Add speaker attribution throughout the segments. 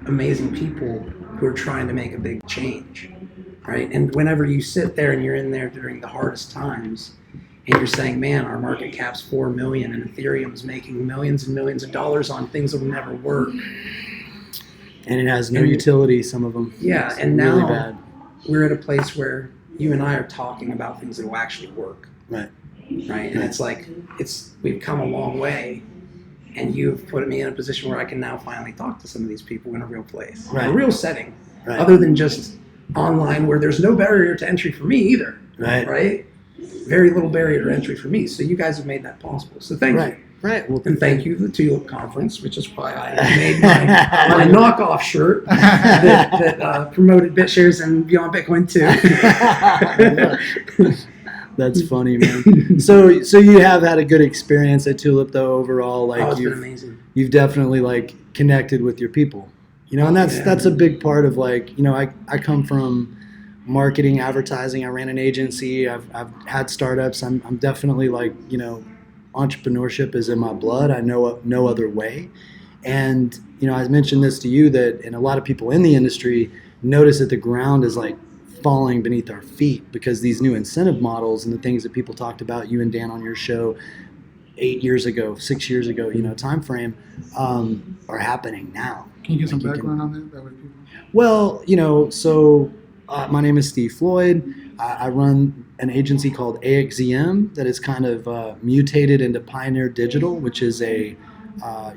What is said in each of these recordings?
Speaker 1: amazing people who are trying to make a big change, right? And whenever you sit there and you're in there during the hardest times, and you're saying, man, our market cap's 4 million and Ethereum's making millions and millions of dollars on things that will never work.
Speaker 2: And it has no utility, some of them.
Speaker 1: Yeah,
Speaker 2: it's
Speaker 1: and
Speaker 2: really
Speaker 1: now
Speaker 2: bad.
Speaker 1: We're at a place where you and I are talking about things that will actually work.
Speaker 2: Right.
Speaker 1: Right. And it's like, we've come a long way, and you've put me in a position where I can now finally talk to some of these people in a real place,
Speaker 2: right.
Speaker 1: a real setting,
Speaker 2: right.
Speaker 1: other than just online where there's no barrier to entry for me either.
Speaker 2: Right.
Speaker 1: Right. Very little barrier to entry for me. So you guys have made that possible. So thank you.
Speaker 2: Right. Well,
Speaker 1: and thank you to the Tulip Conference, which is why I made my knockoff shirt that promoted BitShares and Beyond Bitcoin too.
Speaker 2: That's funny, man. So you have had a good experience at Tulip, though. Overall, like
Speaker 1: it's been amazing.
Speaker 2: You've definitely like connected with your people, and that's a big part of like, I come from marketing, advertising. I ran an agency. I've had startups. I'm definitely like, entrepreneurship is in my blood. I know no other way. And, I mentioned this to you and a lot of people in the industry notice that the ground is like falling beneath our feet because these new incentive models and the things that people talked about, you and Dan on your show 6 years ago, time frame, are happening now.
Speaker 3: Can you get some background on that way people?
Speaker 2: Well, my name is Steve Floyd. I run an agency called AXZM that is kind of mutated into Pioneer Digital, which is a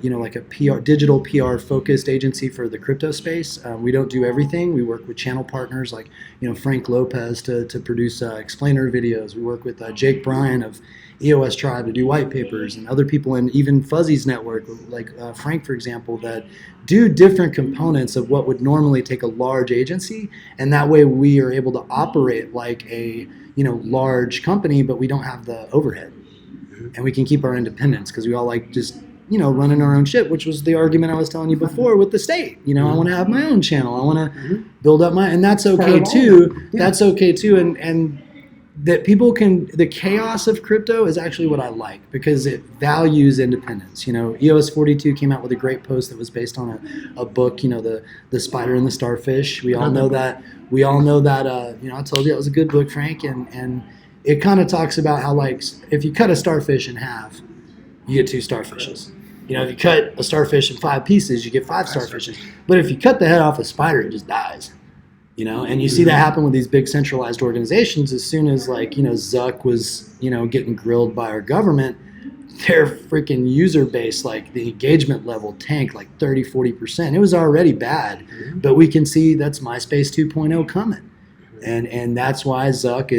Speaker 2: like a digital PR focused agency for the crypto space. We don't do everything. We work with channel partners like Frank Lopez to produce explainer videos. We work with Jake Bryan of EOS Tribe to do white papers, and other people in even Fuzzy's network, like Frank, for example, that do different components of what would normally take a large agency, and that way we are able to operate like a large company, but we don't have the overhead, and we can keep our independence because we all like just running our own shit, which was the argument I was telling you before with the state. I want to have my own channel. I want to build up and that's okay too. Yeah. That's okay too, and that people the chaos of crypto is actually what I like because it values independence. EOS 42 came out with a great post that was based on a book, the Spider and the Starfish. We all know that. I told you it was a good book, Frank, and it kind of talks about how like if you cut a starfish in half, you get 2 starfishes. If you cut a starfish in 5 pieces, you get 5 starfishes. But if you cut the head off a spider, it just dies. And you see that happen with these big centralized organizations. As soon as like, Zuck was, getting grilled by our government, their freaking user base, like the engagement level tanked like 30-40%. It was already bad, but we can see that's MySpace 2.0 coming. And that's why Zuck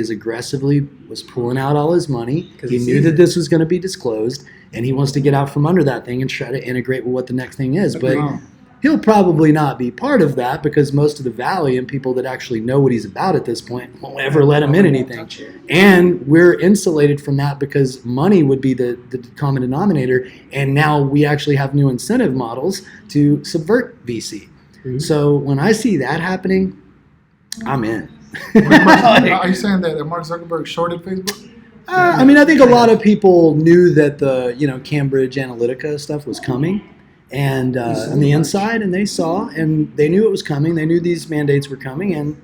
Speaker 2: was pulling out all his money. He knew that this was going to be disclosed, and he wants to get out from under that thing and try to integrate with what the next thing is. But he'll probably not be part of that because most of the Valley and people that actually know what he's about at this point won't ever let him in anything. And we're insulated from that because money would be the common denominator. And now we actually have new incentive models to subvert VC. Mm-hmm. So when I see that happening, I'm in.
Speaker 3: Are you saying that Mark Zuckerberg shorted Facebook?
Speaker 2: I think a lot of people knew that the Cambridge Analytica stuff was coming. And on the inside, and they saw, and they knew it was coming. They knew these mandates were coming, and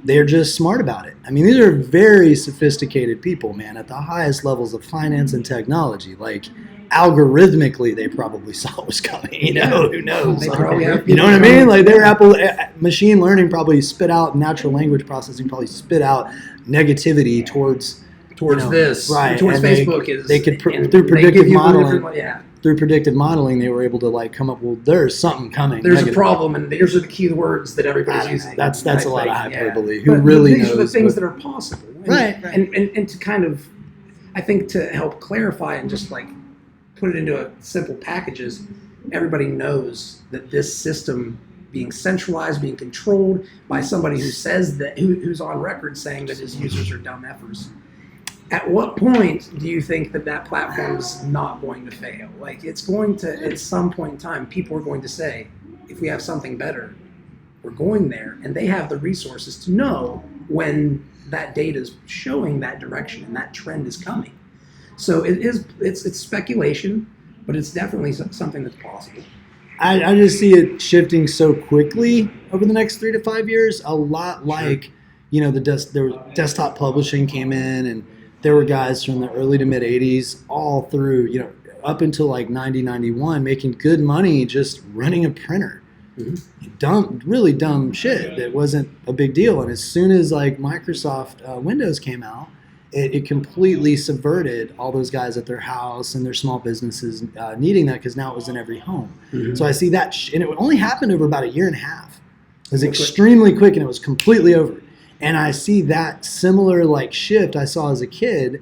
Speaker 2: they're just smart about it. These are very sophisticated people, man, at the highest levels of finance and technology. Like, algorithmically, they probably saw it was coming. Who knows? You know what I mean? Like, their machine learning probably spit out, natural language processing probably spit out negativity towards
Speaker 1: this,
Speaker 2: right?
Speaker 1: Towards
Speaker 2: and
Speaker 1: Facebook
Speaker 2: they could through predictive modeling. Through predictive modeling, they were able to like come up. Well, there's something coming.
Speaker 1: There's a problem, and these are the key words that everybody's using.
Speaker 2: That's a lot of hyperbole. Who really knows?
Speaker 1: These are the things that are possible,
Speaker 2: right?
Speaker 1: And to kind of, I think to help clarify and just like put it into simple packages, everybody knows that this system being centralized, being controlled by somebody who says that who's on record saying that his users are dumb effers. At what point do you think that platform is not going to fail? Like, it's going to, at some point in time, people are going to say, if we have something better, we're going there. And they have the resources to know when that data is showing that direction and that trend is coming. So it's speculation, but it's definitely something that's possible.
Speaker 2: I just see it shifting so quickly over the next 3 to 5 years. A lot like, desktop publishing came in, and there were guys from the early to mid 80s all through, up until like 90, 91 making good money just running a printer. Really dumb shit that wasn't a big deal. And as soon as like Microsoft Windows came out, it completely subverted all those guys at their house and their small businesses needing that, because now it was in every home. So I see that, and it only happened over about a year and a half. It was extremely quick, and it was completely over. And I see that similar like shift I saw as a kid,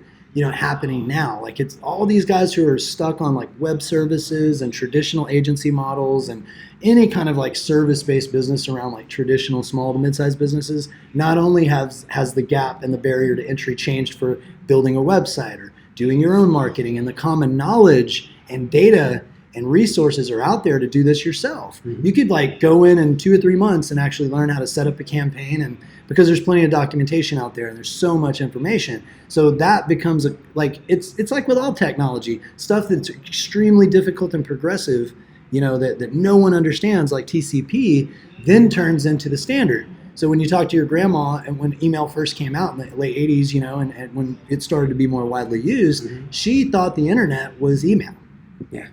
Speaker 2: happening now. Like, it's all these guys who are stuck on like web services and traditional agency models and any kind of like service-based business around like traditional small to mid-sized businesses. Not only has the gap and the barrier to entry changed for building a website or doing your own marketing, and the common knowledge and data and resources are out there to do this yourself. You could like go in 2 or 3 months and actually learn how to set up a campaign, and because there's plenty of documentation out there and there's so much information. So that becomes it's like with all technology, stuff that's extremely difficult and progressive, that no one understands, like TCP, then turns into the standard. So when you talk to your grandma, and when email first came out in the late 80s, and when it started to be more widely used, she thought the internet was email.
Speaker 1: Yeah.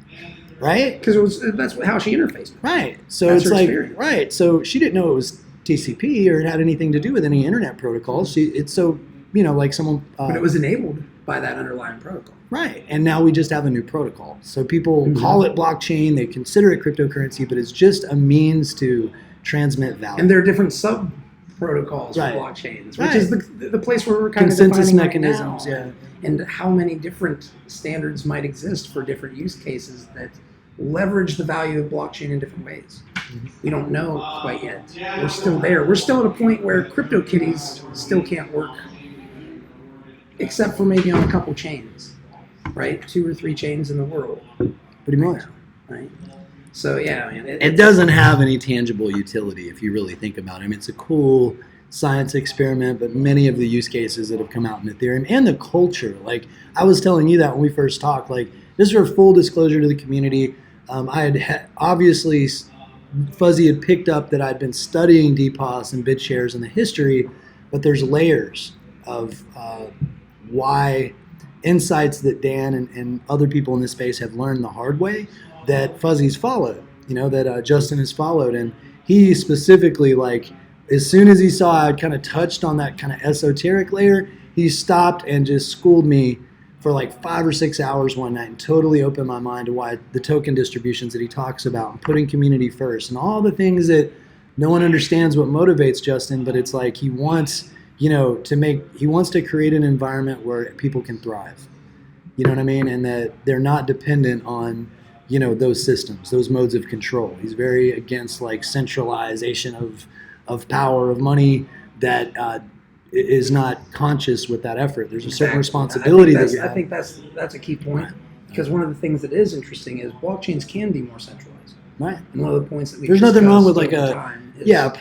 Speaker 2: Right?
Speaker 1: Because that's how she interfaced.
Speaker 2: Right. So
Speaker 1: that's
Speaker 2: it's
Speaker 1: her
Speaker 2: like,
Speaker 1: experience.
Speaker 2: right. So she didn't know it was TCP or it had anything to do with any internet protocols. It's so, like someone.
Speaker 1: But it was enabled by that underlying protocol.
Speaker 2: Right. And now we just have a new protocol. So people call it blockchain. They consider it cryptocurrency, but it's just a means to transmit value.
Speaker 1: And there are different sub protocols for blockchains, which is the place where we're kind
Speaker 2: consensus
Speaker 1: of
Speaker 2: mechanisms.
Speaker 1: Right now, and how many different standards might exist for different use cases that leverage the value of blockchain in different ways. We don't know quite yet. We're still there. We're still at a point where CryptoKitties still can't work, except for maybe on a couple chains, right? 2 or 3 chains in the world,
Speaker 2: Pretty much.
Speaker 1: right? So yeah, man,
Speaker 2: it doesn't have any tangible utility if you really think about it. I mean, it's a cool science experiment, but many of the use cases that have come out in Ethereum and the culture, like I was telling you that when we first talked, like this is for full disclosure to the community. I had obviously, Fuzzy had picked up that I'd been studying DPoS and BitShares and the history, but there's layers of why insights that Dan and other people in this space have learned the hard way that Fuzzy's followed, that Justin has followed. And he specifically, like, as soon as he saw I'd kind of touched on that kind of esoteric layer, he stopped and just schooled me for like 5 or 6 hours one night and totally opened my mind to why the token distributions that he talks about and putting community first and all the things that no one understands what motivates Justin, but it's like he wants, he wants to create an environment where people can thrive. You know what I mean? And that they're not dependent on, those systems, those modes of control. He's very against like centralization of power, of money that is not conscious with that effort. There's a certain responsibility that you have.
Speaker 1: I think that's a key point, because one of the things that is interesting is blockchains can be more centralized.
Speaker 2: Right.
Speaker 1: And one of the points that we
Speaker 2: there's nothing wrong with like
Speaker 1: a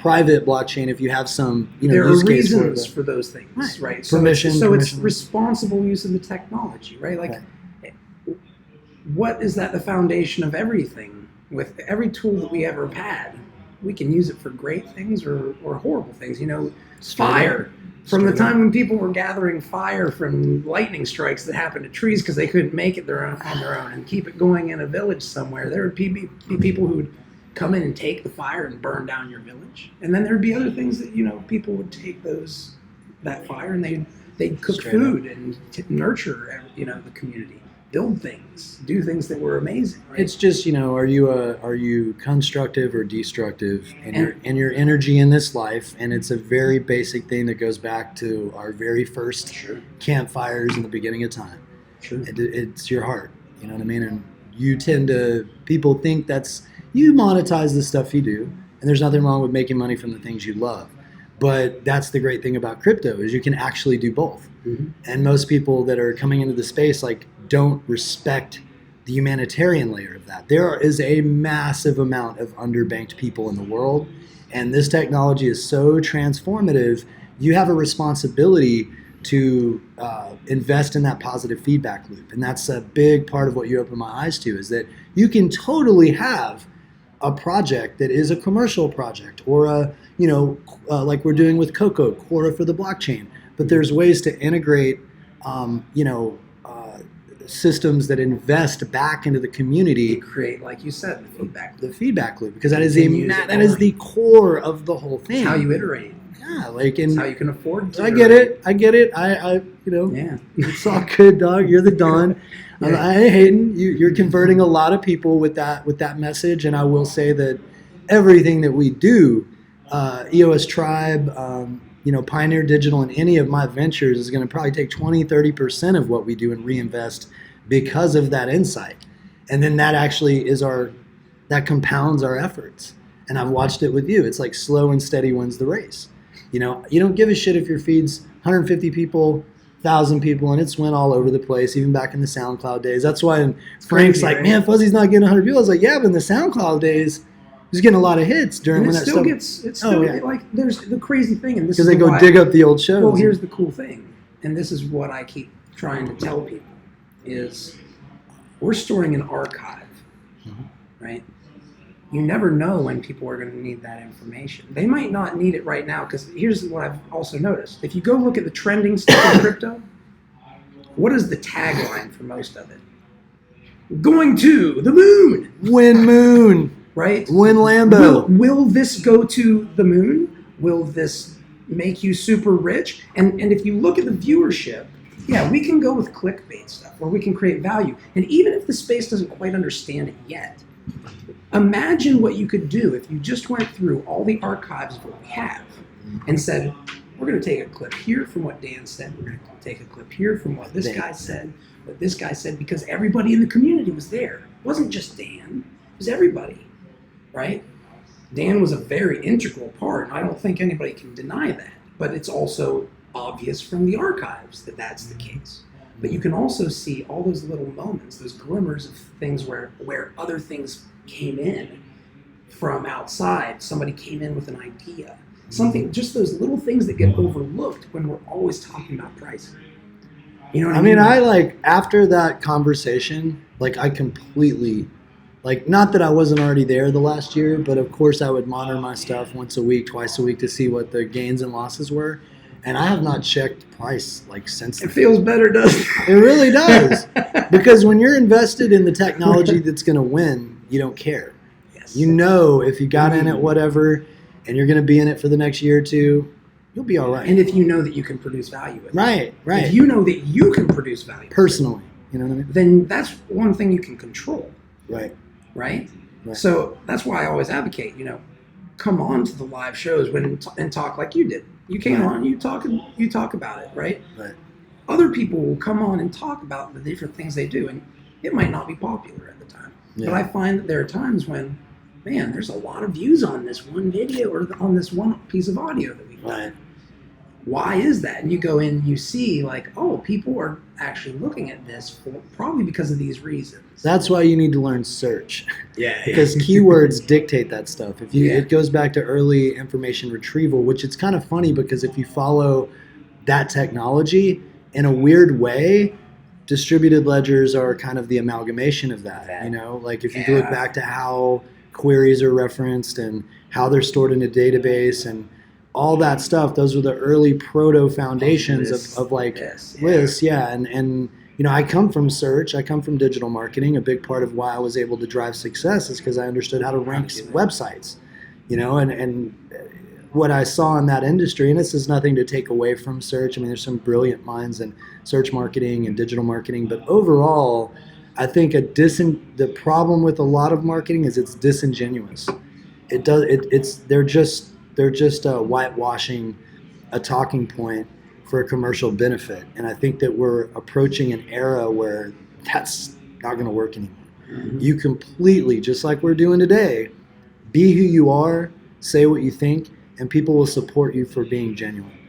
Speaker 2: private blockchain if you have some
Speaker 1: there
Speaker 2: use
Speaker 1: are
Speaker 2: case
Speaker 1: reasons for those things, right?
Speaker 2: Permission.
Speaker 1: So it's responsible use of the technology, right? Like, what is that the foundation of everything? With every tool that we ever had, we can use it for great things or horrible things. Fire. From the time when people were gathering fire from lightning strikes that happened to trees because they couldn't make it on their own and keep it going in a village somewhere, there would be people who would come in and take the fire and burn down your village. And then there would be other things that, people would take that fire and they'd cook food and nurture, the community, build things, do things that were amazing. Right?
Speaker 2: It's just, are you constructive or destructive in your energy in this life? And it's a very basic thing that goes back to our very first campfires in the beginning of time.
Speaker 1: Sure.
Speaker 2: It's your heart, you know what I mean? And people think you monetize the stuff you do, and there's nothing wrong with making money from the things you love. But that's the great thing about crypto is you can actually do both. Mm-hmm. And most people that are coming into the space don't respect the humanitarian layer of that. There is a massive amount of underbanked people in the world, and this technology is so transformative. You have a responsibility to invest in that positive feedback loop, and that's a big part of what you open my eyes to, is that you can totally have a project that is a commercial project or like we're doing with Coco, Quora for the blockchain. But there's ways to integrate, systems that invest back into the community.
Speaker 1: You create, like you said,
Speaker 2: the feedback loop, because that is the core of the whole thing.
Speaker 1: It's how you iterate.
Speaker 2: Yeah, like
Speaker 1: it's how you can afford to.
Speaker 2: I get it. Yeah. It's all good, dog. You're the Don. Yeah. I ain't hating. You're converting a lot of people with that message, and I will say that everything that we do, EOS Tribe, Pioneer Digital, and any of my ventures is going to probably take 20-30% of what we do and reinvest because of that insight. And then that actually that compounds our efforts. And I've watched it with you. It's like slow and steady wins the race. You don't give a shit if your feed's 150 people, 1,000 people, and it's went all over the place, even back in the SoundCloud days. That's why Frank's like, right? Man, Fuzzy's not getting 100 people. I was like, yeah, but in the SoundCloud days, he's getting a lot of hits during when that stuff.
Speaker 1: It's still like, there's the crazy thing, and this is
Speaker 2: because they go dig up the old shows.
Speaker 1: Well, here's the cool thing, and this is what I keep trying to tell people, is we're storing an archive, right? You never know when people are going to need that information. They might not need it right now, because here's what I've also noticed. If you go look at the trending stuff in crypto, what is the tagline for most of it? Going to the moon.
Speaker 2: Win moon.
Speaker 1: Right?
Speaker 2: Win Lambo.
Speaker 1: Will this go to the moon? Will this make you super rich? And if you look at the viewership, yeah, we can go with clickbait stuff, or we can create value. And even if the space doesn't quite understand it yet, imagine what you could do if you just went through all the archives of what we have and said, we're going to take a clip here from what Dan said, we're going to take a clip here from what this guy said, because everybody in the community was there. It wasn't just Dan, it was everybody, right? Dan was a very integral part, and I don't think anybody can deny that, but it's also obvious from the archives that that's the case. But you can also see all those little moments, those glimmers of things where other things came in from outside. Somebody came in with an idea. Something, just those little things that get overlooked when we're always talking about pricing. You know what I mean?
Speaker 2: I like, after that conversation, like I completely, like, not that I wasn't already there the last year, but of course I would monitor my stuff once a week, twice a week to see what the gains and losses were. And I have not checked price like since then.
Speaker 1: It feels better, doesn't it?
Speaker 2: It really does. Because when you're invested in the technology that's going to win, you don't care.
Speaker 1: Yes.
Speaker 2: You know, if you got in it, whatever, and you're going to be in it for the next year or two, you'll be all right.
Speaker 1: And if you know that you can produce value with it.
Speaker 2: Right.
Speaker 1: If you know that you can produce value.
Speaker 2: Personally, you know what I mean?
Speaker 1: Then that's one thing you can control. Right? So that's why I always advocate, come on to the live shows and talk like you did. You came on, you talk about it, right? Other people will come on and talk about the different things they do, and it might not be popular at the time. Yeah. But I find that there are times when, man, there's a lot of views on this one video or on this one piece of audio that we've done. Why is that? And you go in and you see, like, oh, people are actually looking at this probably because of these reasons.
Speaker 2: That's why you need to learn search.
Speaker 1: Yeah.
Speaker 2: Because keywords dictate that stuff. It goes back to early information retrieval, which it's kind of funny because if you follow that technology in a weird way, distributed ledgers are kind of the amalgamation of that. Like if you look back to how queries are referenced and how they're stored in a database and all that stuff, those were the early proto foundations of lists. Yeah. And I come from search. I come from digital marketing. A big part of why I was able to drive success is because I understood how to rank websites, and what I saw in that industry, and this is nothing to take away from search. I mean, there's some brilliant minds in search marketing and digital marketing, but overall, I think the problem with a lot of marketing is it's disingenuous. They're just whitewashing a talking point for a commercial benefit. And I think that we're approaching an era where that's not going to work anymore. Mm-hmm. You completely, just like we're doing today, be who you are, say what you think, and people will support you for being genuine.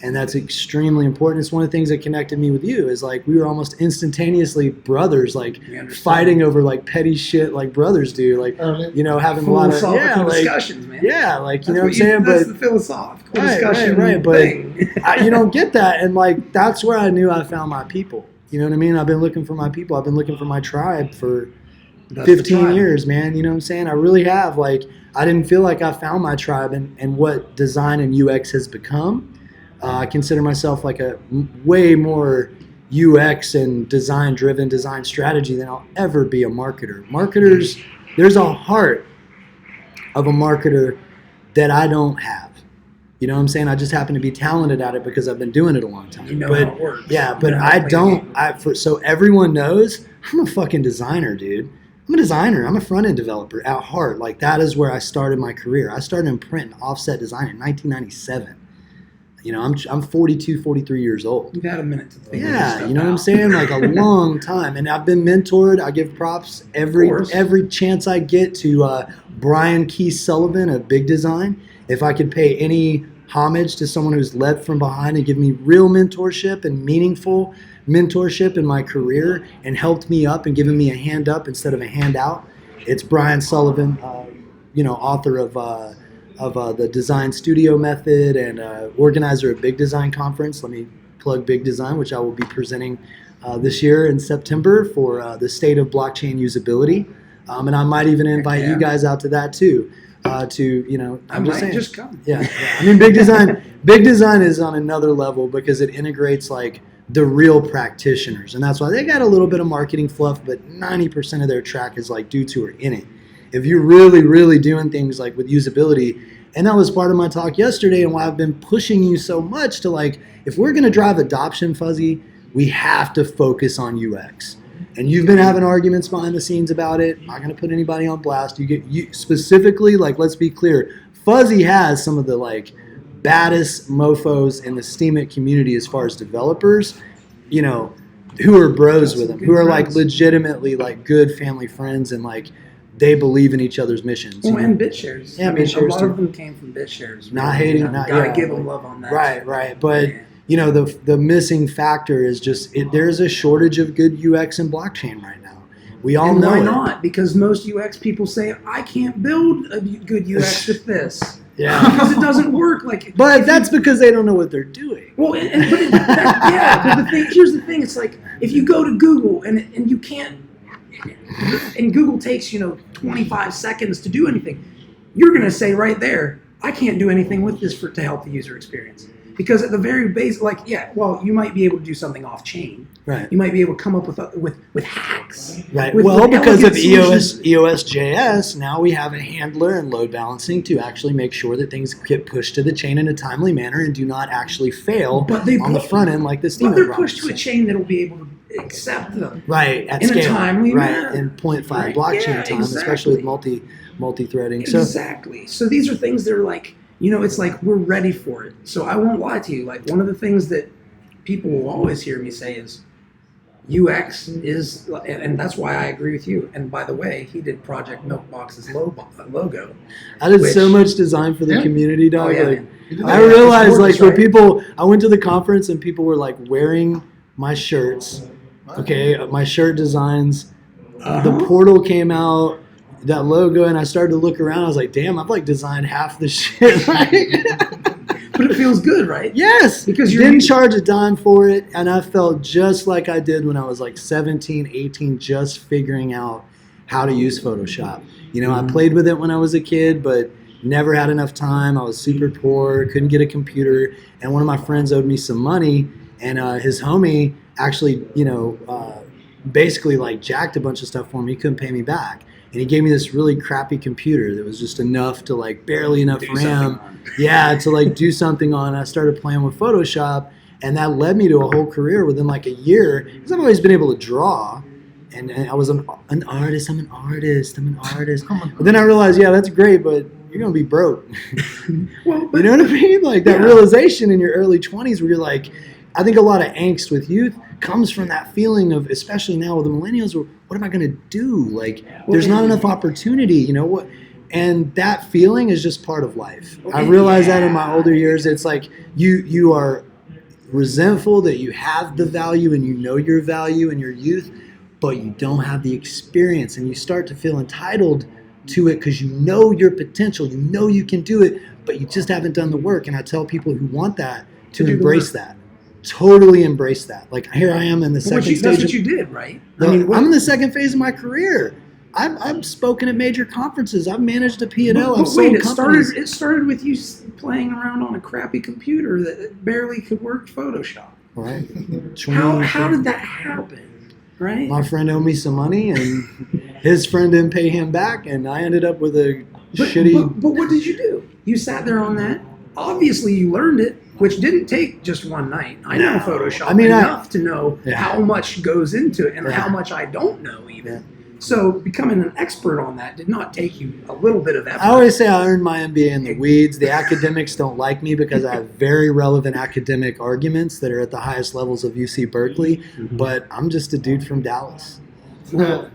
Speaker 2: And that's extremely important. It's one of the things that connected me with you is like we were almost instantaneously brothers, like fighting over like petty shit like brothers do, like having a lot of
Speaker 1: discussions, man.
Speaker 2: Yeah, like you know what I'm saying.
Speaker 1: That's the philosophical discussion,
Speaker 2: right.
Speaker 1: Thing.
Speaker 2: But you don't get that, and like that's where I knew I found my people. You know what I mean? I've been looking for my people. I've been looking for my tribe for
Speaker 1: That's the
Speaker 2: 15
Speaker 1: tribe.
Speaker 2: years, man. You know what I'm saying? I really have. Like, I didn't feel like I found my tribe and what design and UX has become. I consider myself like a way more UX and design driven design strategy than I'll ever be a marketer. Marketers, there's a heart of a marketer that I don't have. You know what I'm saying? I just happen to be talented at it because I've been doing it a long time.
Speaker 1: You know
Speaker 2: but
Speaker 1: how it works.
Speaker 2: yeah,
Speaker 1: You
Speaker 2: but
Speaker 1: know how to
Speaker 2: I
Speaker 1: play the
Speaker 2: don't.
Speaker 1: game.
Speaker 2: So everyone knows I'm a fucking designer, dude. I'm a designer. I'm a front end developer at heart. Like that is where I started my career. I started in print and offset design in 1997. You know, I'm 42, 43 years old.
Speaker 1: You've had a minute to figure this
Speaker 2: Yeah,
Speaker 1: stuff
Speaker 2: you know what I'm
Speaker 1: out.
Speaker 2: saying? Like a long time. And I've been mentored. I give props every chance I get to Brian Key Sullivan of Big Design. If I could pay any homage to someone who's led from behind and give me real mentorship and meaningful mentorship in my career and helped me up and given me a hand up instead of a handout, it's Brian Sullivan, author of the Design Studio Method and organizer of Big Design Conference. Let me plug Big Design, which I will be presenting this year in September for the state of blockchain usability. And I might even invite you guys out to that too. I'm just saying.
Speaker 1: Just come.
Speaker 2: Yeah. I mean, Big Design is on another level because it integrates like the real practitioners. And that's why they got a little bit of marketing fluff, but 90% of their track is like dudes who are in it. If you're really, really doing things like with usability, and that was part of my talk yesterday and why I've been pushing you so much to like, if we're going to drive adoption, Fuzzy, we have to focus on UX. And you've been having arguments behind the scenes about it. I'm not going to put anybody on blast. You specifically, like, let's be clear. Fuzzy has some of the like baddest mofos in the Steemit community as far as developers, you know, who are bros with him, who are like legitimately like good family friends and like they believe in each other's missions.
Speaker 1: Well, and BitShares.
Speaker 2: Yeah,
Speaker 1: I mean,
Speaker 2: BitShares
Speaker 1: a lot
Speaker 2: too.
Speaker 1: of them came from BitShares.
Speaker 2: Not hating,
Speaker 1: gotta give them love on that.
Speaker 2: Right. But you know, the missing factor is just there's a shortage of good UX in blockchain right now. We all know
Speaker 1: why
Speaker 2: it.
Speaker 1: not? Because most UX people say, I can't build a good UX with this.
Speaker 2: Yeah.
Speaker 1: Because it doesn't work.
Speaker 2: But that's because they don't know what they're doing.
Speaker 1: Well, but here's the thing. It's like if you go to Google and you can't, and Google takes 25 seconds to do anything, you're going to say right there, I can't do anything with this to help the user experience. Because at the very base, you might be able to do something off chain.
Speaker 2: Right.
Speaker 1: You might be able to come up with hacks.
Speaker 2: Right.
Speaker 1: With
Speaker 2: Because of
Speaker 1: elegant
Speaker 2: EOS.js, now we have a handler and load balancing to actually make sure that things get pushed to the chain in a timely manner and do not actually fail on the front end like this.
Speaker 1: But they're pushed to a chain that will be able to accept them.
Speaker 2: Right. At
Speaker 1: in
Speaker 2: scale.
Speaker 1: a timely manner.
Speaker 2: In 0.5 blockchain time, especially with multi-threading.
Speaker 1: Exactly. So these are things that are like, it's like we're ready for it. So I won't lie to you. Like one of the things that people will always hear me say is UX is, and that's why I agree with you. And by the way, he did Project Milkbox's logo.
Speaker 2: I did so much design for the community, dog.
Speaker 1: Oh, yeah,
Speaker 2: I realized I went to the conference and people were like wearing my shirts. Okay, my shirt designs. The portal came out. That logo, and I started to look around. I was like, damn, I've like designed half the shit.
Speaker 1: But it feels good, right?
Speaker 2: Yes.
Speaker 1: Because you
Speaker 2: didn't charge a dime for it, and I felt just like I did when I was like 17, 18, just figuring out how to use Photoshop. I played with it when I was a kid, but never had enough time. I was super poor, couldn't get a computer, and one of my friends owed me some money, and his homie actually, basically like jacked a bunch of stuff for me. He couldn't pay me back. And he gave me this really crappy computer that was just enough to like barely enough RAM. Yeah, to like do something on. I started playing with Photoshop, and that led me to a whole career within like a year. Because I've always been able to draw, and I was an artist. I'm an artist. But then I realized, yeah, that's great, but you're gonna be broke. Well, you know what I mean? Like that realization in your early 20s where you're like, I think a lot of angst with youth comes from that feeling of, especially now with the millennials, what am I going to do? Like, there's not enough opportunity, what? And that feeling is just part of life. I realized that in my older years. It's like you are resentful that you have the value and you know your value in your youth, but you don't have the experience, and you start to feel entitled to it because you know your potential, you know you can do it, but you just haven't done the work. And I tell people who want that to embrace that. Totally embrace that. Like here I am in the second stage.
Speaker 1: That's what you did, right?
Speaker 2: I'm in the second phase of my career. I've spoken at major conferences. I've managed a P&L. I've
Speaker 1: But
Speaker 2: sold
Speaker 1: wait,
Speaker 2: companies.
Speaker 1: it started with you playing around on a crappy computer that barely could work Photoshop.
Speaker 2: Right.
Speaker 1: How did that happen? Right.
Speaker 2: My friend owed me some money, and his friend didn't pay him back, and I ended up with a shitty.
Speaker 1: But what did you do? You sat there on that. Obviously, you learned it, which didn't take just one night. I know Photoshop enough to know how much goes into it and how much I don't know even.
Speaker 2: Yeah.
Speaker 1: So becoming an expert on that did not take you a little bit of effort.
Speaker 2: I always say I earned my MBA in the weeds. The academics don't like me because I have very relevant academic arguments that are at the highest levels of UC Berkeley, but I'm just a dude from Dallas. You know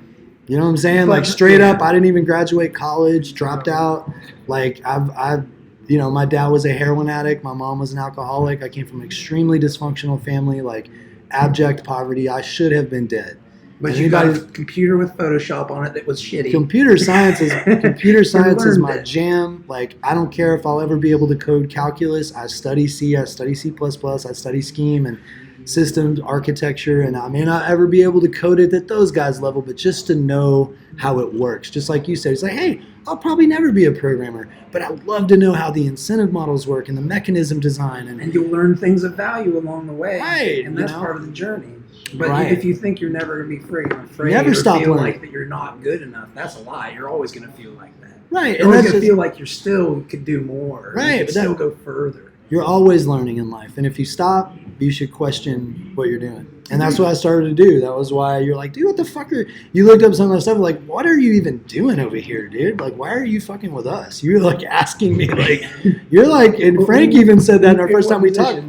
Speaker 2: what I'm saying? Like straight up, I didn't even graduate college, dropped out. Like I've my dad was a heroin addict. My mom was an alcoholic. I came from an extremely dysfunctional family, like abject poverty. I should have been dead.
Speaker 1: But you got a computer with Photoshop on it that was shitty.
Speaker 2: Computer science is my jam. Like, I don't care if I'll ever be able to code calculus. I study C, I study C++, I study scheme and systems architecture, and I may not ever be able to code it at those guys' level, but just to know how it works. Just like you said, it's like, hey, I'll probably never be a programmer, but I'd love to know how the incentive models work and the mechanism design. And
Speaker 1: you'll learn things of value along the way.
Speaker 2: Right.
Speaker 1: And that's part of the journey. But
Speaker 2: Right.
Speaker 1: if you think you're never going to be friggin' afraid
Speaker 2: Never
Speaker 1: or
Speaker 2: stop
Speaker 1: feel
Speaker 2: learning.
Speaker 1: like that you're not good enough, that's a lie. You're always going to feel like that.
Speaker 2: Right.
Speaker 1: You're always going to feel like you're still could do more.
Speaker 2: Right,
Speaker 1: You could
Speaker 2: but
Speaker 1: still go further.
Speaker 2: You're always learning in life. And if you stop, you should question what you're doing. And that's what I started to do. That was why you're like, dude, what the fuck are you looked up some of the stuff like, what are you even doing over here, dude? Like, why are you fucking with us? You're like asking me, like, you're like, and Frank even said that in our first time we talked.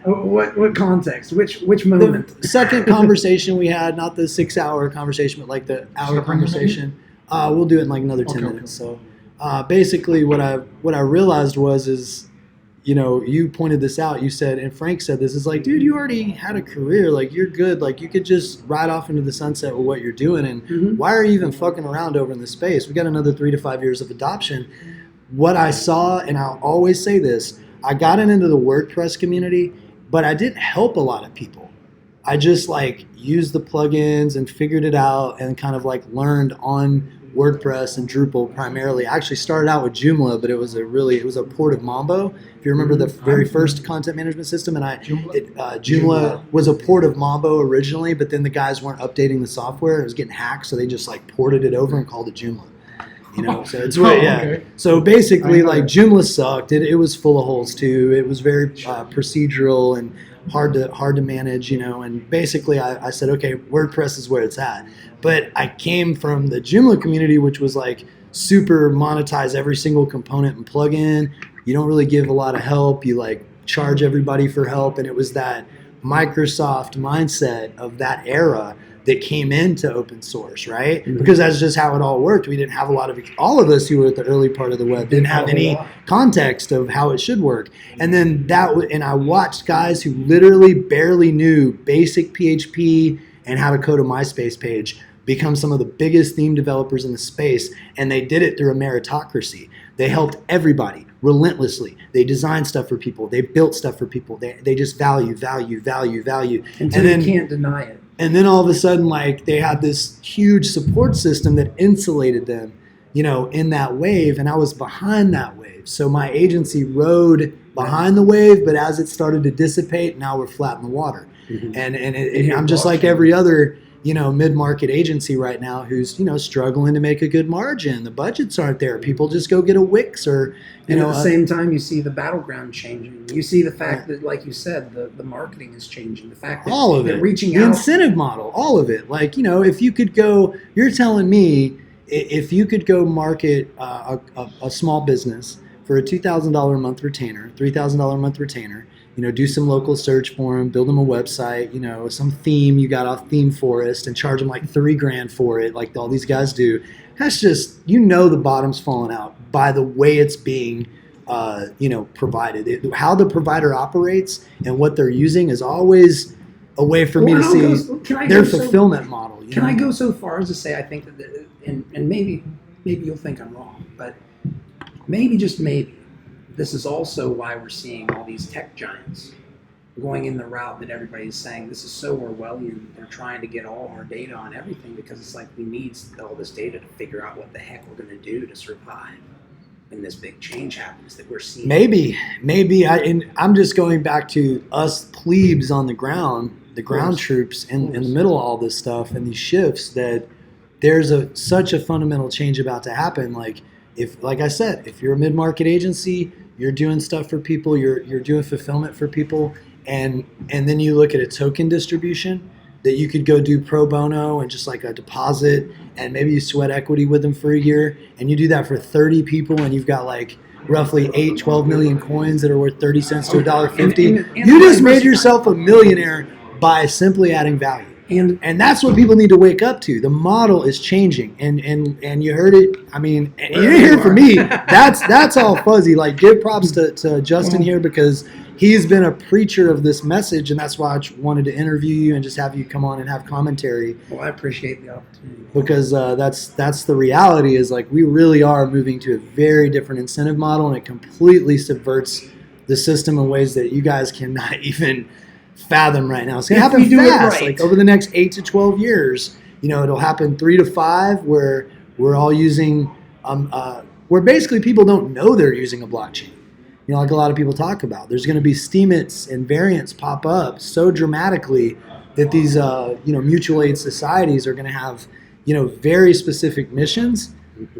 Speaker 1: What context? Which moment?
Speaker 2: The second conversation we had, not the 6-hour conversation, but like the hour conversation. We'll do it in like another 10 minutes. So basically what I realized is, you pointed this out. You said, and Frank said this, is like, dude, you already had a career. Like, you're good. Like, you could just ride off into the sunset with what you're doing. And why are you even fucking around over in this space? We got another 3 to 5 years of adoption. What I saw, and I'll always say this, I got into the WordPress community, but I didn't help a lot of people. I just like used the plugins and figured it out and kind of like learned on WordPress and Drupal primarily. I actually started out with Joomla, but it was a port of Mambo. If you remember the very first content management system, and Joomla was a port of Mambo originally, but then the guys weren't updating the software. It was getting hacked, so they just like ported it over and called it Joomla. So it's
Speaker 3: Okay.
Speaker 2: So basically, like Joomla sucked. It was full of holes too. It was very procedural and hard to manage. And basically, I said, okay, WordPress is where it's at. But I came from the Joomla community, which was like super monetize every single component and plugin. You don't really give a lot of help. You like charge everybody for help, and it was that Microsoft mindset of that era that came into open source, right? Because that's just how it all worked. We didn't have all of us who were at the early part of the web didn't have any context of how it should work. And then and I watched guys who literally barely knew basic PHP and how to code a MySpace page become some of the biggest theme developers in the space, and they did it through a meritocracy. They helped everybody relentlessly. They designed stuff for people. They built stuff for people. They just value.
Speaker 1: And then you can't deny it.
Speaker 2: And then all of a sudden, like, they had this huge support system that insulated them, in that wave. And I was behind that wave. So my agency rode behind the wave, but as it started to dissipate, now we're flat in the water. And I'm just like every other, mid-market agency right now who's, struggling to make a good margin. The budgets aren't there. People just go get a Wix or,
Speaker 1: at the same time, you see the battleground changing. You see the fact that, like you said, the marketing is changing. The fact that
Speaker 2: all of it,
Speaker 1: reaching
Speaker 2: the
Speaker 1: out,
Speaker 2: incentive model, all of it. Like, if you could go, you're telling me if you could go market a small business for a $2,000 a month retainer, $3,000 a month retainer, do some local search for them, build them a website, some theme you got off Theme Forest and charge them like $3,000 for it, like all these guys do. That's just, the bottom's falling out by the way it's being, provided. How the provider operates and what they're using is always a way for me to see their fulfillment model.
Speaker 1: Can I go so far as to say I think that, and maybe you'll think I'm wrong, but maybe, just maybe, this is also why we're seeing all these tech giants going in the route that everybody's saying this is so Orwellian. They're trying to get all our data on everything because it's like we need all this data to figure out what the heck we're going to do to survive when this big change happens that we're seeing.
Speaker 2: Maybe. I'm just going back to us plebes on the ground troops in the middle of all this stuff and these shifts, that there's such a fundamental change about to happen. Like I said, if you're a mid-market agency, you're doing stuff for people, you're doing fulfillment for people, and then you look at a token distribution that you could go do pro bono and just like a deposit, and maybe you sweat equity with them for a year, and you do that for 30 people, and you've got like roughly 12 million coins that are worth 30 cents to $1.50. You just made yourself a millionaire by simply adding value. And that's what people need to wake up to. The model is changing, and you heard it. I mean, you didn't hear it from me. That's all fuzzy. Like, give props to Justin here, because he's been a preacher of this message, and that's why I wanted to interview you and just have you come on and have commentary.
Speaker 1: Well, I appreciate the opportunity,
Speaker 2: because that's the reality. Is like we really are moving to a very different incentive model, and it completely subverts the system in ways that you guys cannot even fathom right now. It's going to happen fast, right. Like over the next 8 to 12 years. It'll happen 3 to 5 where we're all using, where basically people don't know they're using a blockchain. Like a lot of people talk about. There's going to be steemits and variants pop up so dramatically that these, mutual aid societies are going to have, very specific missions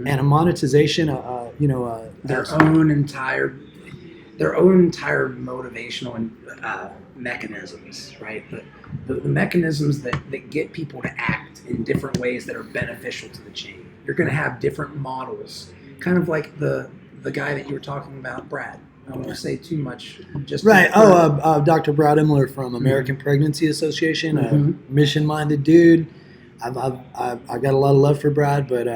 Speaker 2: and a monetization,
Speaker 1: their own entire motivational and mechanisms, right? The mechanisms that get people to act in different ways that are beneficial to the chain. You're going to have different models, kind of like the guy that you were talking about, Brad. I don't want to say too much. Just
Speaker 2: right. Dr. Brad Imler from American Pregnancy Association, a mission-minded dude. I've got a lot of love for Brad, but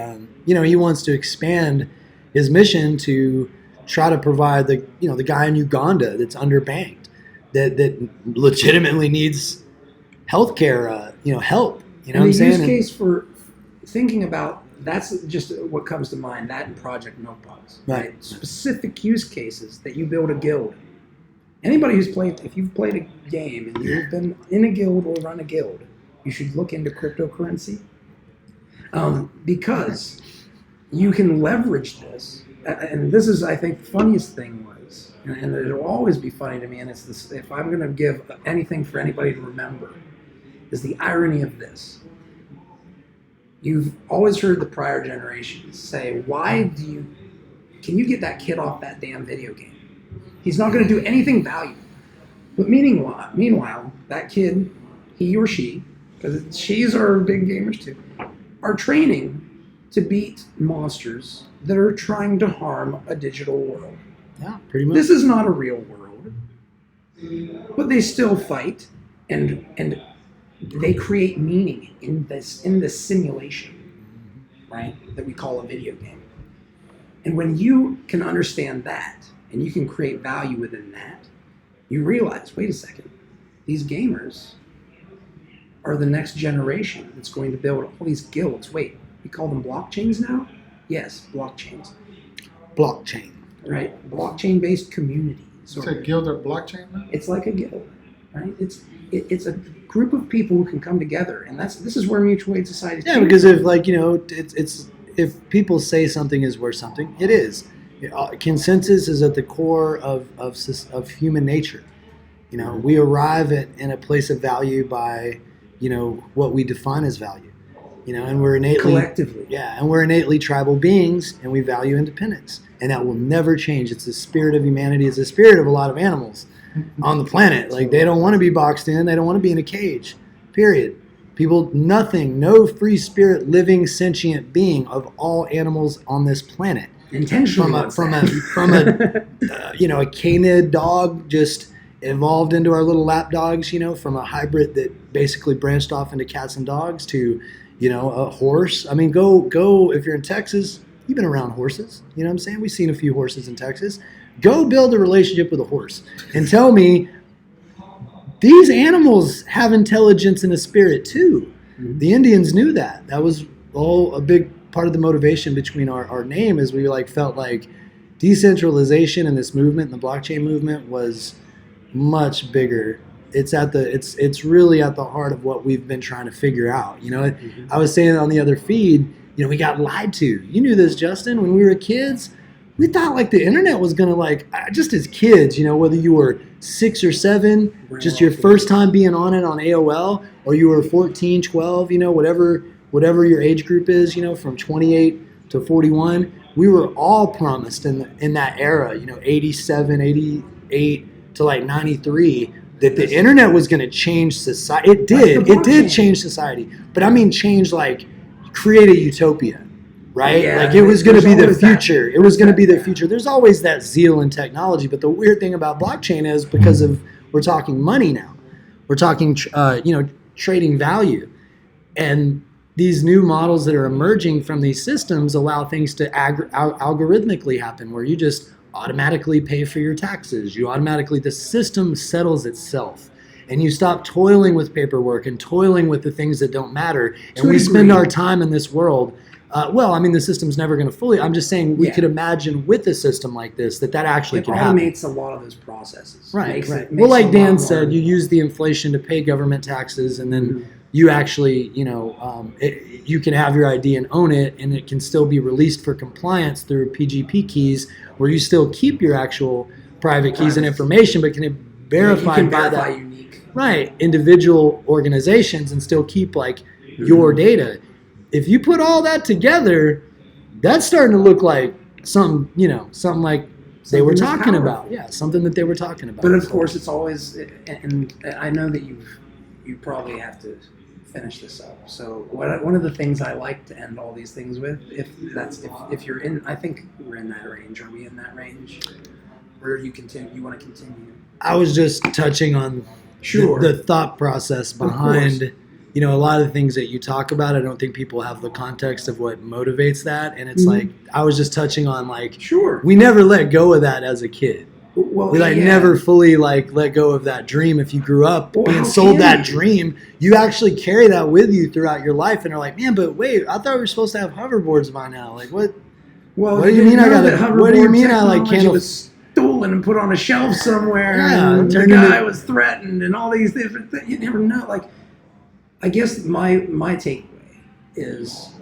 Speaker 2: he wants to expand his mission to try to provide the guy in Uganda that's underbanked, that legitimately needs healthcare, help. What I'm saying?
Speaker 1: The use case for thinking about, that's just what comes to mind. That and Project Milkbox, right? Specific use cases that you build a guild. Anybody who's played, if you've played a game and you've been in a guild or run a guild, you should look into cryptocurrency, because you can leverage this. And this is, I think, the funniest thing was, and it'll always be funny to me, and it's this, if I'm going to give anything for anybody to remember, is the irony of this. You've always heard the prior generations say, can you get that kid off that damn video game? He's not going to do anything valuable. But meanwhile, that kid, he or she, because she's are big gamers too, are training to beat monsters that are trying to harm a digital world.
Speaker 2: Yeah, pretty much.
Speaker 1: This is not a real world, but they still fight, and they create meaning in this simulation, right? That we call a video game. And when you can understand that, and you can create value within that, you realize, wait a second, these gamers are the next generation that's going to build all these guilds. Wait, we call them blockchains now? Yes, blockchains.
Speaker 2: Blockchain.
Speaker 1: Right, blockchain-based communities.
Speaker 3: It's a guild or blockchain now?
Speaker 1: It's like a guild, right? It's a group of people who can come together, and this is where mutual aid society.
Speaker 2: Yeah, because if if people say something is worth something, it is. Consensus is at the core of human nature. We arrive in a place of value by what we define as value. And we're innately
Speaker 1: collectively.
Speaker 2: Yeah, and we're innately tribal beings, and we value independence, and that will never change. It's the spirit of humanity. It's the spirit of a lot of animals on the planet. Like, they don't want to be boxed in. They don't want to be in a cage. Period. No free spirit, living, sentient being of all animals on this planet.
Speaker 1: Intentionally.
Speaker 2: From a a canid dog just evolved into our little lap dogs. From a hybrid that basically branched off into cats and dogs to a horse. I mean, go if you're in Texas, you've been around horses. You know what I'm saying? We've seen a few horses in Texas. Go build a relationship with a horse and tell me these animals have intelligence and a spirit too. Mm-hmm. The Indians knew that. That was all a big part of the motivation between our name, is we felt like decentralization and this movement, and the blockchain movement, was much bigger It's really at the heart of what we've been trying to figure out. I was saying on the other feed, we got lied to. You knew this, Justin, when we were kids. We thought like the internet was gonna just as kids, whether you were 6 or 7, just your first time being on it on AOL, or you were 14, 12, whatever your age group is, from 28 to 41. We were all promised in that era, 87, 88 to like 93, that the internet was going to change society. It did. It did change society. But I mean change, like create a utopia, right?
Speaker 1: Yeah,
Speaker 2: like it was going to be the future. It was going to be the future. There's always that zeal in technology. But the weird thing about blockchain is because we're talking money now. We're talking, trading value. And these new models that are emerging from these systems allow things to algorithmically happen, where you just automatically pay for your taxes. The system settles itself, and you stop toiling with paperwork and toiling with the things that don't matter. And we spend our time in this world. The system's never going to fully. I'm just saying we could imagine with a system like this that actually can happen.
Speaker 1: It automates a lot of those processes.
Speaker 2: Right. Well, like Dan said, you use the inflation to pay government taxes, and then you actually, you can have your ID and own it, and it can still be released for compliance through PGP keys, where you still keep your actual private keys and information, but can verify by that
Speaker 1: unique.
Speaker 2: Right, individual organizations, and still keep your data. If you put all that together, that's starting to look like something like they were talking about. Yeah, something that they were talking about.
Speaker 1: But of course, it's always, and I know that you probably have to finish this up. So one of the things I like to end all these things with, if you're in, I think we're in that range. Are we in that range? Or you want to continue?
Speaker 2: I was just touching on the thought process behind, a lot of the things that you talk about. I don't think people have the context of what motivates that. And it's I was just touching on we never let go of that as a kid.
Speaker 1: Well,
Speaker 2: we never fully let go of that dream. If you grew up being sold that dream, you actually carry that with you throughout your life, and are like, man, but wait, I thought we were supposed to have hoverboards by now. Like what?
Speaker 1: Well,
Speaker 2: what do you mean I got it? What do you mean I can't?
Speaker 1: Was stolen and put on a shelf somewhere.
Speaker 2: Yeah,
Speaker 1: and the guy was threatened, and all these different things. You never know. I guess my takeaway is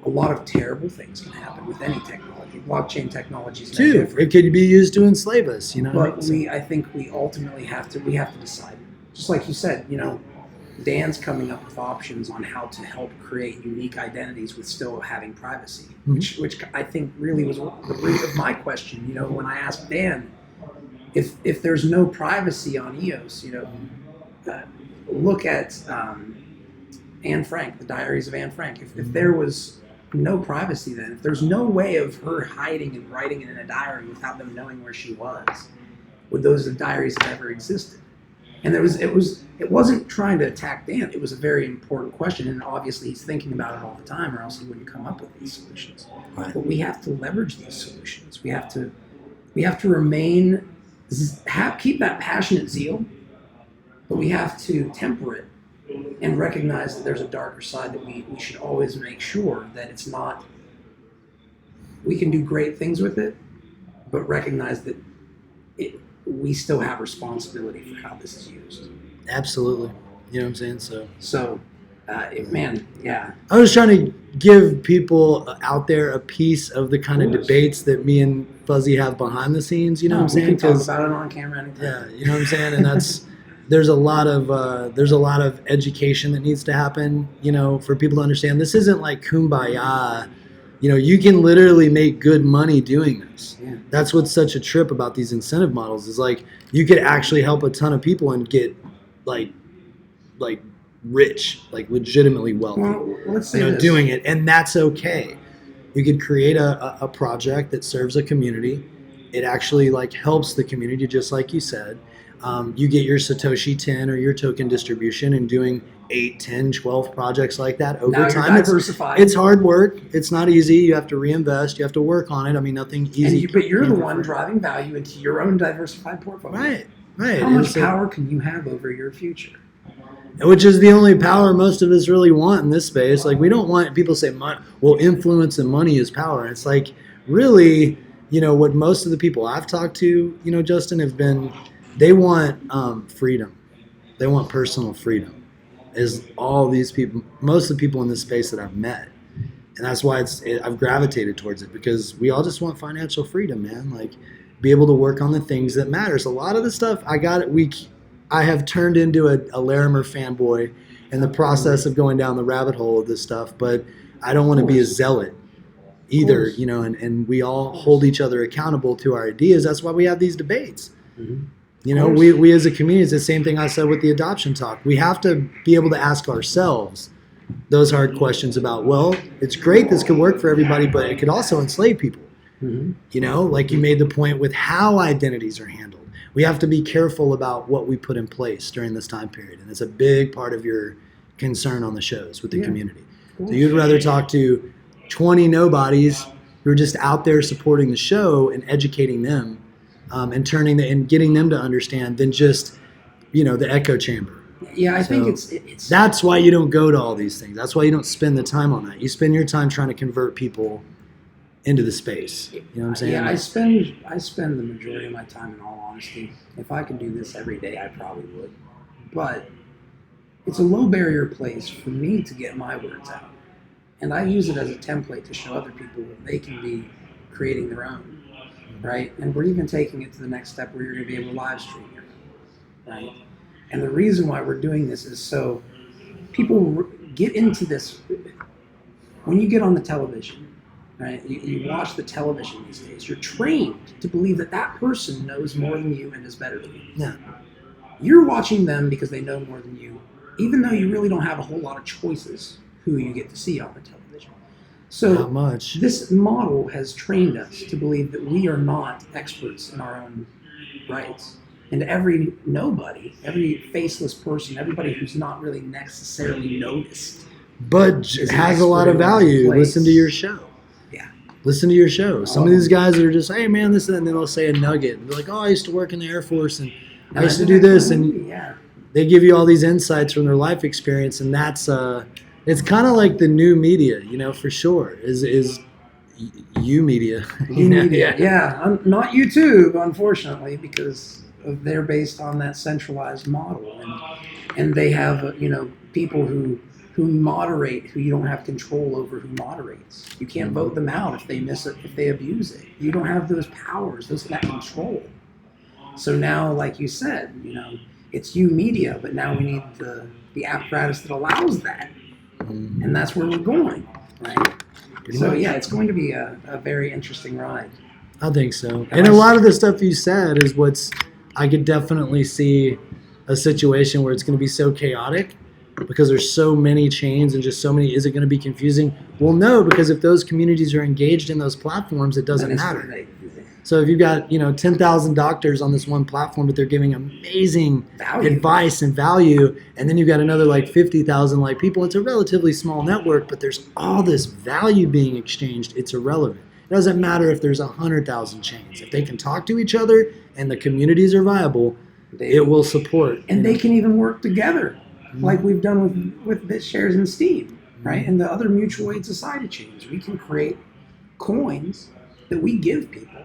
Speaker 1: a lot of terrible things can happen with any technology. Blockchain technology is no different.
Speaker 2: It could be used to enslave us,
Speaker 1: But I think we ultimately have to decide. Just like you said, Dan's coming up with options on how to help create unique identities with still having privacy, which I think really was the root of my question. When I asked Dan, if there's no privacy on EOS, look at Anne Frank, the Diaries of Anne Frank. If there was no privacy, then if there's no way of her hiding and writing it in a diary without them knowing where she was, would those diaries have ever existed? And it wasn't trying to attack Dan. It was a very important question, and obviously he's thinking about it all the time, or else he wouldn't come up with these solutions. Right. But we have to leverage these solutions. We have to remain, keep that passionate zeal, but we have to temper it and recognize that there's a darker side that we should always make sure that it's not. We can do great things with it, but recognize that we still have responsibility for how this is used.
Speaker 2: Absolutely. You know what I'm saying?
Speaker 1: So, man, yeah.
Speaker 2: I was trying to give people out there a piece of the kind of debates that me and Fuzzy have behind the scenes. You know what I'm saying?
Speaker 1: We can talk about it on camera anytime.
Speaker 2: Yeah, you know what I'm saying? And that's... There's a lot of education that needs to happen, for people to understand. This isn't like kumbaya. You can literally make good money doing this. Yeah. That's what's such a trip about these incentive models is you could actually help a ton of people and get rich, legitimately wealthy.
Speaker 1: Well, let's say this.
Speaker 2: Doing it, and that's okay. You could create a project that serves a community. It actually helps the community, just like you said. You get your Satoshi 10 or your token distribution, and doing 8, 10, 12 projects like that over time. It's hard work. It's not easy. You have to reinvest. You have to work on it. I mean, nothing easy.
Speaker 1: But you're the one driving value into your own diversified portfolio.
Speaker 2: Right.
Speaker 1: How much power can you have over your future?
Speaker 2: Which is the only power most of us really want in this space. We don't want people say, well, influence and money is power. It's really, what most of the people I've talked to, Justin, have been... They want freedom. They want personal freedom. Is all these people, most of the people in this space that I've met. And that's why I've gravitated towards it, because we all just want financial freedom, man. Like, be able to work on the things that matters. A lot of the stuff I have turned into a Larimer fanboy in the process of going down the rabbit hole of this stuff, but I don't want to be a zealot either, you know, and we all hold each other accountable to our ideas. That's why we have these debates. Mm-hmm. You know, we as a community, it's the same thing I said with the adoption talk. We have to be able to ask ourselves those hard questions about, well, it's great, this could work for everybody, but it could also enslave people. Mm-hmm. You know, like you made the point with how identities are handled. We have to be careful about what we put in place during this time period. And it's a big part of your concern on the shows with the community. So you'd rather talk to 20 nobodies who are just out there supporting the show and educating them and getting them to understand than just, you know, the echo chamber.
Speaker 1: Yeah, I think it's
Speaker 2: that's why you don't go to all these things. That's why you don't spend the time on that. You spend your time trying to convert people into the space. You know what I'm saying?
Speaker 1: Yeah, I spend the majority of my time, in all honesty. If I could do this every day, I probably would. But it's a low barrier place for me to get my words out. And I use it as a template to show other people that they can be creating their own, right? And we're even taking it to the next step where you're going to be able to live stream your own, right? And the reason why we're doing this is so people get into this. When you get on the television, right, you watch the television these days, you're trained to believe that that person knows more than you and is better than you.
Speaker 2: Yeah.
Speaker 1: You're watching them because they know more than you, even though you really don't have a whole lot of choices who you get to see on the television. So
Speaker 2: not much.
Speaker 1: This model has trained us to believe that we are not experts in our own rights. And every nobody, every faceless person, everybody who's not really necessarily noticed,
Speaker 2: but has a lot of value. Listen to your show.
Speaker 1: Yeah.
Speaker 2: Listen to your show. Some of these guys are just, hey man, this, and then they'll say a nugget. And they're like, oh, I used to work in the Air Force and I used to do this. And they give you all these insights from their life experience. And that's, it's kind of like the new media, you know, for sure, is you media.
Speaker 1: You media, yeah. Not YouTube, unfortunately, because they're based on that centralized model, and they have people who moderate, who you don't have control over who moderates. You can't vote them out if they miss it, if they abuse it. You don't have those powers, that control. So now, like you said, it's you media, but now we need the apparatus that allows that, and that's where we're going, right? So yeah, it's going to be a very interesting ride.
Speaker 2: I think so. And a lot of the stuff you said is I could definitely see a situation where it's going to be so chaotic because there's so many chains and just so many. Is it going to be confusing? Well, no, because if those communities are engaged in those platforms, it doesn't matter. So if you've got 10,000 doctors on this one platform, but they're giving amazing advice and value, and then you've got another like 50,000 people, it's a relatively small network, but there's all this value being exchanged. It's irrelevant. It doesn't matter if there's 100,000 chains. If they can talk to each other and the communities are viable, it will support.
Speaker 1: And they can even work together, like we've done with BitShares and Steam, right? And the other mutual aid society chains. We can create coins that we give people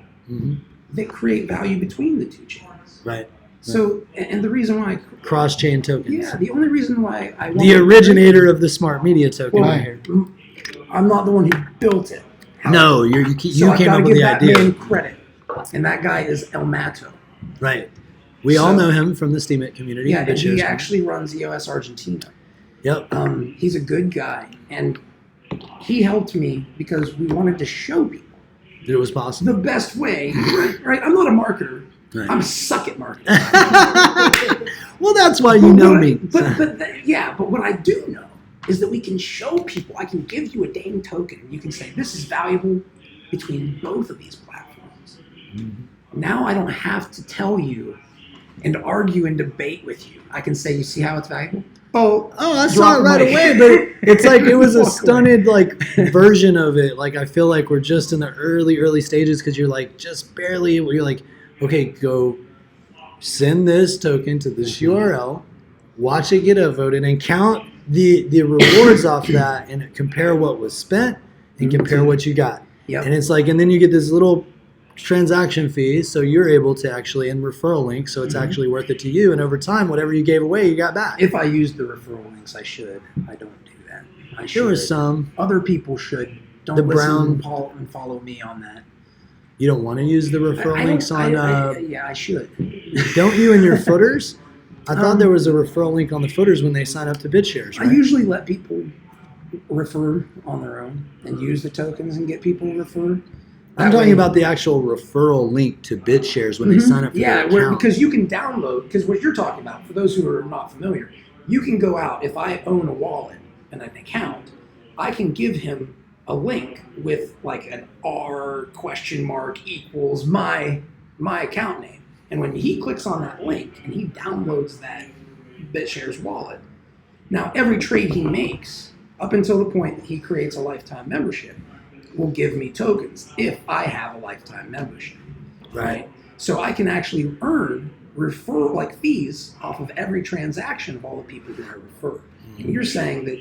Speaker 1: that create value between the two chains.
Speaker 2: Right.
Speaker 1: So, and the reason why...
Speaker 2: Cross-chain tokens.
Speaker 1: Yeah, the only reason why I want...
Speaker 2: The originator of the smart media token.
Speaker 1: Well, I'm not the one who built it.
Speaker 2: No, you came up with the idea. So I've got to give that man credit. And that guy is El Mato. Right. We all know him from the Steemit community.
Speaker 1: Yeah, and he actually runs EOS Argentina.
Speaker 2: Yep.
Speaker 1: He's a good guy. And he helped me because we wanted to show people
Speaker 2: that it was possible.
Speaker 1: The best way, right? I'm not a marketer. Right. I'm suck at marketing.
Speaker 2: Well, that's why you know me.
Speaker 1: But what I do know is that we can show people. I can give you a dang token. You can say, this is valuable between both of these platforms. Mm-hmm. Now I don't have to tell you and argue and debate with you. I can say, you see how it's valuable?
Speaker 2: Oh, I saw it right away, but it's like it was a stunted version of it. Like I feel like we're just in the early stages because you're like just barely. You're like, okay, go send this token to this URL, watch it get upvoted, and count the rewards off that, and compare what was spent and compare what you got.
Speaker 1: Yep.
Speaker 2: And it's like, and then you get this little transaction fees, so you're able to actually, and referral links, so it's actually worth it to you. And over time, whatever you gave away, you got back.
Speaker 1: If I use the referral links, I should. I don't do that. I should.
Speaker 2: There was some.
Speaker 1: Other people should. Don't
Speaker 2: The
Speaker 1: listen
Speaker 2: brown-
Speaker 1: and follow me on that.
Speaker 2: You don't want to use the referral links on.
Speaker 1: Yeah, I should.
Speaker 2: Don't you in your footers? I thought there was a referral link on the footers when they sign up to BitShares, right?
Speaker 1: I usually let people refer on their own and use the tokens and get people to refer.
Speaker 2: I'm talking about the actual referral link to BitShares when they sign up for their account.
Speaker 1: Because you can download, because what you're talking about, for those who are not familiar, you can go out, if I own a wallet and an account, I can give him a link with like an R question mark equals my account name. And when he clicks on that link and he downloads that BitShares wallet, now every trade he makes, up until the point that he creates a lifetime membership, will give me tokens if I have a lifetime membership. Right? So I can actually earn fees off of every transaction of all the people who I refer. And you're saying that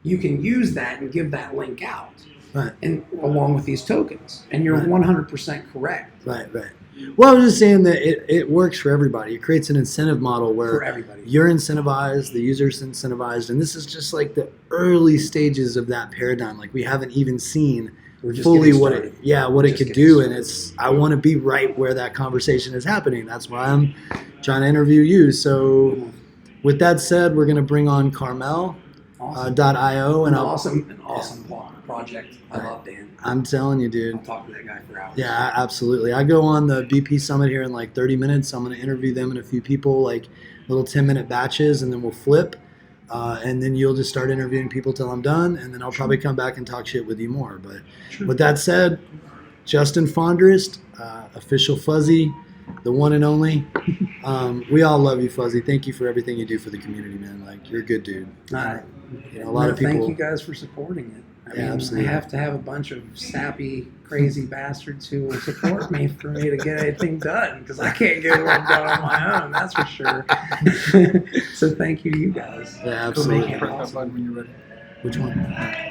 Speaker 1: you can use that and give that link out,
Speaker 2: Right.
Speaker 1: and along with these tokens. And you're 100% correct.
Speaker 2: Right. Well, I was just saying that it works for everybody. It creates an incentive model where
Speaker 1: For everybody.
Speaker 2: you're incentivized, the user's incentivized, and this is just like the early stages of that paradigm. Like we haven't even seen
Speaker 1: We're just
Speaker 2: fully
Speaker 1: getting
Speaker 2: what
Speaker 1: started.
Speaker 2: it
Speaker 1: Just
Speaker 2: could
Speaker 1: getting
Speaker 2: do.
Speaker 1: started.
Speaker 2: And I want to be right where that conversation is happening. That's why I'm trying to interview you. So with that said, we're going to bring on Carmel.
Speaker 1: Awesome.
Speaker 2: .io
Speaker 1: An
Speaker 2: and
Speaker 1: awesome project. I love Dan.
Speaker 2: I'm telling you, dude.
Speaker 1: I'll talk to that guy for hours.
Speaker 2: Yeah, absolutely. I go on the BP Summit here in like 30 minutes. I'm going to interview them and a few people, like little 10-minute batches, and then we'll flip. And then you'll just start interviewing people till I'm done, and then I'll probably come back and talk shit with you more. But with that said, Justin Fondrist, official Fuzzy, the one and only. We all love you, Fuzzy. Thank you for everything you do for the community, man. Like, you're a good dude. A lot of people.
Speaker 1: Thank you guys for supporting it.
Speaker 2: Absolutely.
Speaker 1: I have to have a bunch of sappy, crazy bastards who will support me for me to get anything done, because I can't get it all done on my own. That's for sure. So thank you to you guys.
Speaker 2: Yeah,
Speaker 1: for making
Speaker 2: absolutely.
Speaker 1: it
Speaker 3: Press that
Speaker 1: awesome.
Speaker 3: button when you're ready.
Speaker 2: Which one?